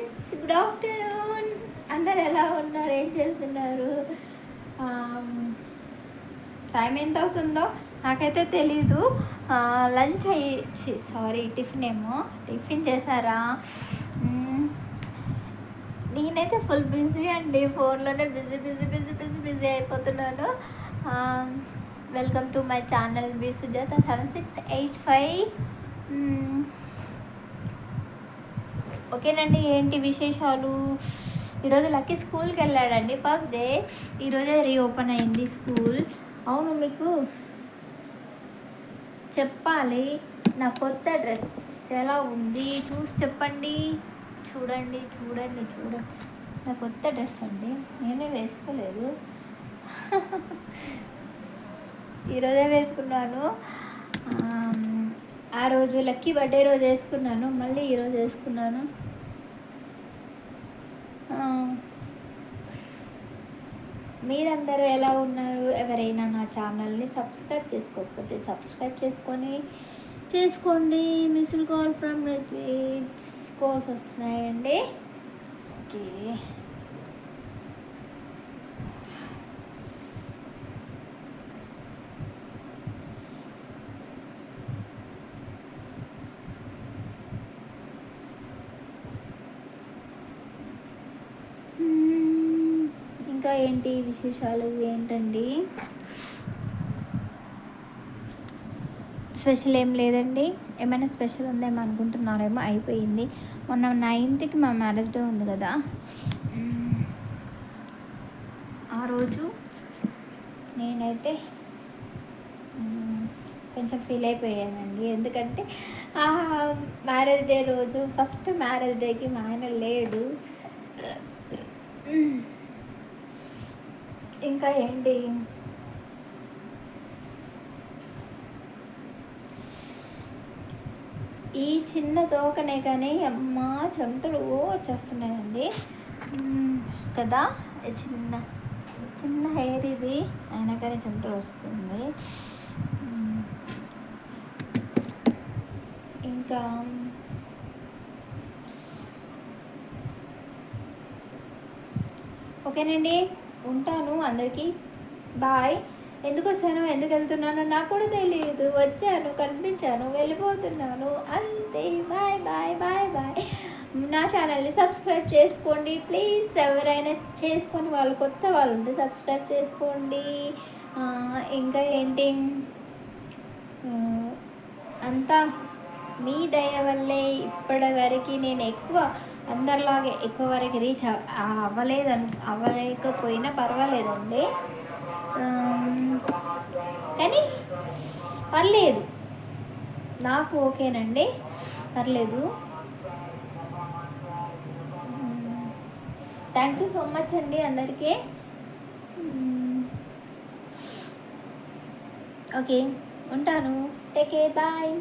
Friends, good afternoon. అందరు ఎలా ఉన్నారు, ఏం చేస్తున్నారు? టైం ఎంత అవుతుందో నాకైతే తెలీదు. లంచ్ అయ్యి సారీ టిఫిన్ చేశారా? నేనైతే ఫుల్ బిజీ అండి, ఫోన్లోనే బిజీ అయిపోతున్నాను. Welcome to my channel B Sujatha 7685. ఓకేనండి, ఏంటి విశేషాలు? ఈరోజు లక్కీ స్కూల్కి వెళ్ళాడండి, ఫస్ట్ డే. ఈరోజే రీఓపెన్ అయింది స్కూల్. అవును, మీకు చెప్పాలి, నా కొత్త డ్రెస్ ఎలా ఉంది చూసి చెప్పండి. చూడండి, నా కొత్త డ్రెస్ అండి, నేనే వేసుకోలేదు. ఈరోజే వేసుకున్నాను. ఆ రోజు లక్కీ బర్త్డే రోజు వేసుకున్నాను, మళ్ళీ ఈరోజు వేసుకున్నాను. మీరందరూ ఎలా ఉన్నారు? ఎవరైనా నా ఛానల్ని సబ్స్క్రైబ్ చేసుకోకపోతే సబ్స్క్రైబ్ చేసుకోండి. Missed call from repeats calls వస్తున్నాయండి. ఓకే, ఇంకా ఏంటి విశేషాలు? ఏంటండి స్పెషల్? ఏం లేదండి. ఏమైనా స్పెషల్ ఉందేమో అనుకుంటున్నారేమో, అయిపోయింది. మొన్న 9th మా మ్యారేజ్ డే ఉంది కదా, ఆ రోజు నేనైతే కొంచెం ఫీల్ అయిపోయానండి. ఎందుకంటే మ్యారేజ్ డే రోజు, ఫస్ట్ మ్యారేజ్ డేకి మా ఆయన లేడు. ఇంకా ఏంటి, ఈ చిన్న తోకనే కానీ అమ్మ చెమటలు వచ్చేస్తున్నాయండి కదా. చిన్న హెయిర్ ఇది అయినా కానీ చెమటలు వస్తుంది. ఇంకా ఓకేనండి, ఉంటాను. అందరికీ బాయ్. ఎందుకు వచ్చాను, ఎందుకు వెళ్తున్నానో నాకు కూడా తెలియదు. వచ్చాను, కనిపించాను, వెళ్ళిపోతున్నాను, అంతే. Bye bye bye bye. నా ఛానల్ని సబ్స్క్రైబ్ చేసుకోండి ప్లీజ్. ఎవరైనా చేసుకొని వాళ్ళు కొత్త వాళ్ళు ఉంటే సబ్స్క్రైబ్ చేసుకోండి. ఇంకా ఏంటి, అంతా మీ దయ వల్లే. ఇప్పటి వరకు నేను అందరిలాగే ఎక్కువ వరకు రీచ్ అవ్వలేకపోయినా పర్వాలేదండి, కానీ పర్లేదు, నాకు ఓకేనండి, పర్లేదు. థ్యాంక్ యూ సో మచ్ అండి అందరికీ. ఓకే, ఉంటాను. Take care, bye.